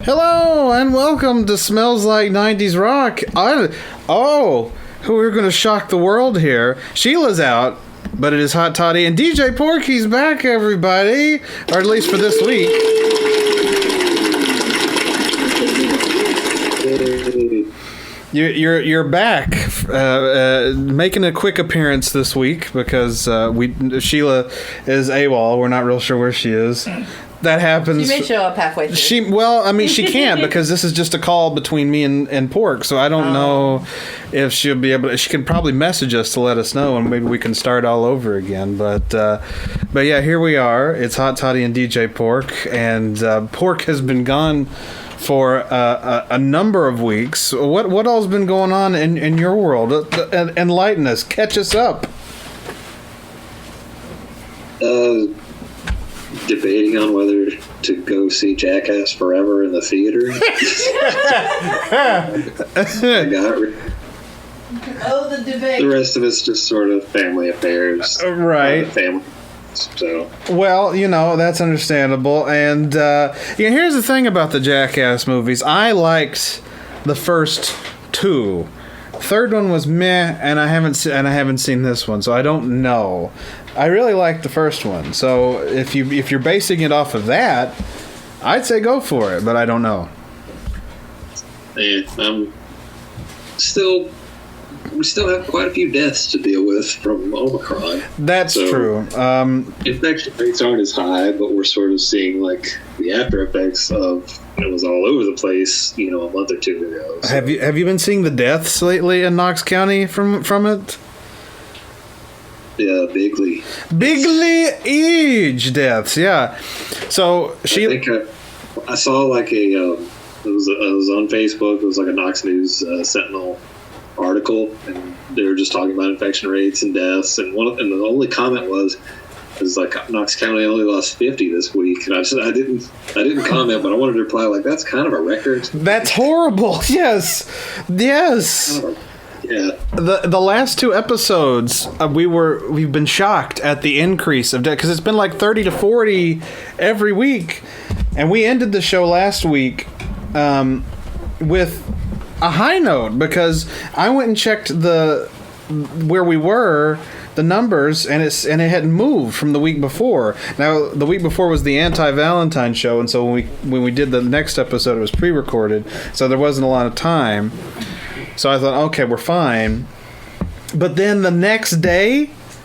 Hello and welcome to Smells Like 90's Rock. We're going to shock the world here. Sheila's out, but it is Hot Toddy and DJ P.O.R.C's back, everybody, or at least for this week. You're back, making a quick appearance this week because Sheila is AWOL. We're not real sure where she is. That happens. She may show up halfway through. She can't because this is just a call between me and P.O.R.C, so I don't know if she'll be able to. She can probably message us to let us know, and maybe we can start all over again. But yeah, here we are. It's Hot Toddy and DJ P.O.R.C, and P.O.R.C has been gone for a number of weeks. What all's been going on in your world? Enlighten us. Catch us up. Debating on whether to go see Jackass Forever in the theater. The debate. The rest of it's just sort of family affairs. Right. Family. So. Well, that's understandable. And here's the thing about the Jackass movies. I liked the first two. Third one was meh, and I haven't seen this one, so I don't know. I really liked the first one, so if you're basing it off of that, I'd say go for it, but I don't know. Yeah, we still have quite a few deaths to deal with from Omicron. That's true. Infection rates aren't as high, but we're sort of seeing like the after effects of it was all over the place, a month or two ago. So. Have you been seeing the deaths lately in Knox County from it? Yeah, bigly age deaths. Yeah. So I saw like it was on Facebook. It was like a Knox News Sentinel article, and they were just talking about infection rates and deaths. And the only comment was like Knox County only lost 50 this week, and I didn't comment, but I wanted to reply like that's kind of a record. That's horrible. Yes. Yeah. The last two episodes, we've been shocked at the increase of death because it's been like 30 to 40 every week, and we ended the show last week with a high note because I went and checked where we were. The numbers, and it hadn't moved from the week before. Now, the week before was the anti-Valentine show, and so when we did the next episode, it was pre-recorded, so there wasn't a lot of time. So I thought, okay, we're fine. But then the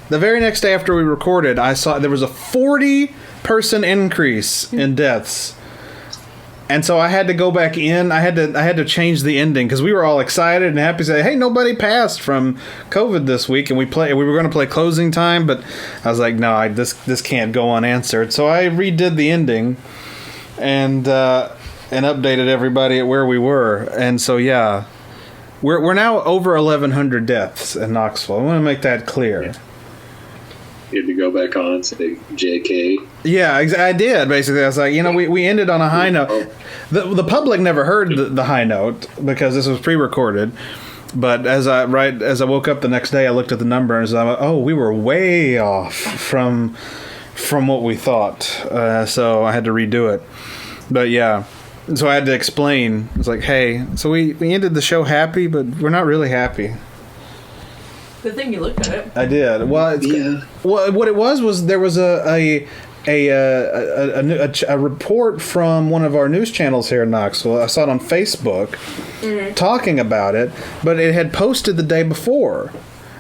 very next day after we recorded, I saw there was a 40% increase in deaths. And so I had to go back in. I had to change the ending because we were all excited and happy to say, "Hey, nobody passed from COVID this week." And we were going to play Closing Time, but I was like, "No, this can't go unanswered." So I redid the ending and updated everybody at where we were. And so yeah, we're now over 1,100 deaths in Knoxville. I want to make that clear. Yeah. You had to go back on and say JK. Yeah, I did, basically. I was like, we ended on a high note. The public never heard the high note because this was pre-recorded. But as I woke up the next day, I looked at the number and I was like, oh, we were way off from what we thought. So I had to redo it. But yeah, so I had to explain. It's like, hey, so we ended the show happy, but we're not really happy. Good thing you looked at it. I did. Well, what it was there was a report from one of our news channels here in Knoxville. I saw it on Facebook talking about it, but it had posted the day before.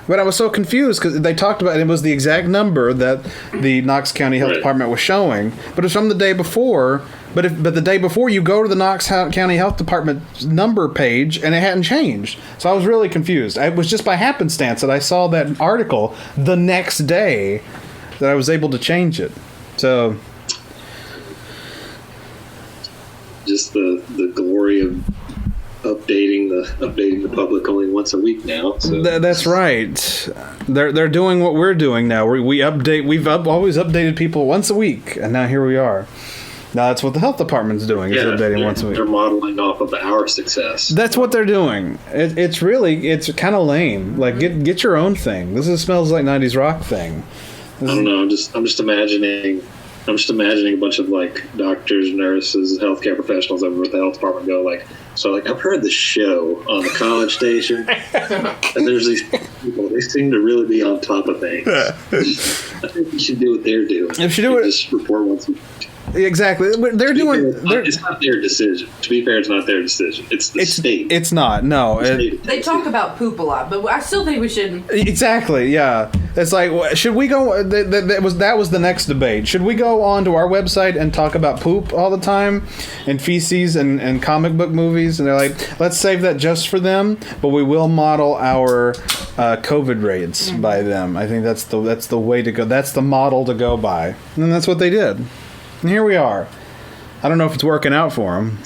But I was so confused because they talked about it was the exact number that the Knox County Health Department was showing, but it's from the day before. But the day before, you go to the Knox County Health Department number page, and it hadn't changed. So I was really confused. It was just by happenstance that I saw that article the next day that I was able to change it. So just the glory of updating the public only once a week now. So that's right. They're doing what we're doing now. We update. We've always updated people once a week, and now here we are. Now that's what the health department's doing, is updating once a week. They're modeling off of our success. That's what they're doing. It's kind of lame. Like, get your own thing. This Smells Like 90's Rock thing. I don't know. I'm just imagining I'm just imagining a bunch of like doctors, nurses, healthcare professionals over at the health department go like, so like I've heard the show on the college station, and there's these people. They seem to really be on top of things. I think we should do what they're doing. If you do it, just report once. Exactly. They're doing. It's not their decision. To be fair, it's not their decision. It's the state. It's not. No. They talk about poop a lot, but I still think we should. Exactly. Yeah. It's like, should we go? That was the next debate. Should we go onto our website and talk about poop all the time, and feces and comic book movies? And they're like, let's save that just for them, but we will model our COVID rates by them. I think that's the way to go. That's the model to go by, and that's what they did. And here we are. I don't know if it's working out for them.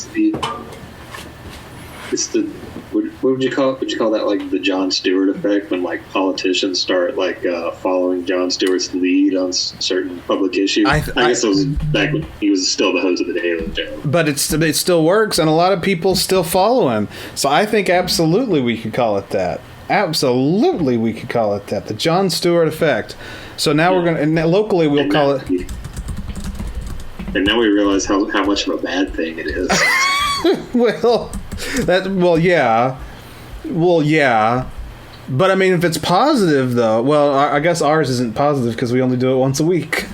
What would you call it? Would you call that like the Jon Stewart effect, when like politicians start like following Jon Stewart's lead on certain public issues? I guess it was back when he was still the host of the Daily Show. But it still works, and a lot of people still follow him. So I think absolutely we could call it that. Absolutely we could call it that. The Jon Stewart effect. So now we're going to, locally we'll call it... And now we realize how much of a bad thing it is. yeah. But I mean, if it's positive, though, well, I guess ours isn't positive because we only do it once a week.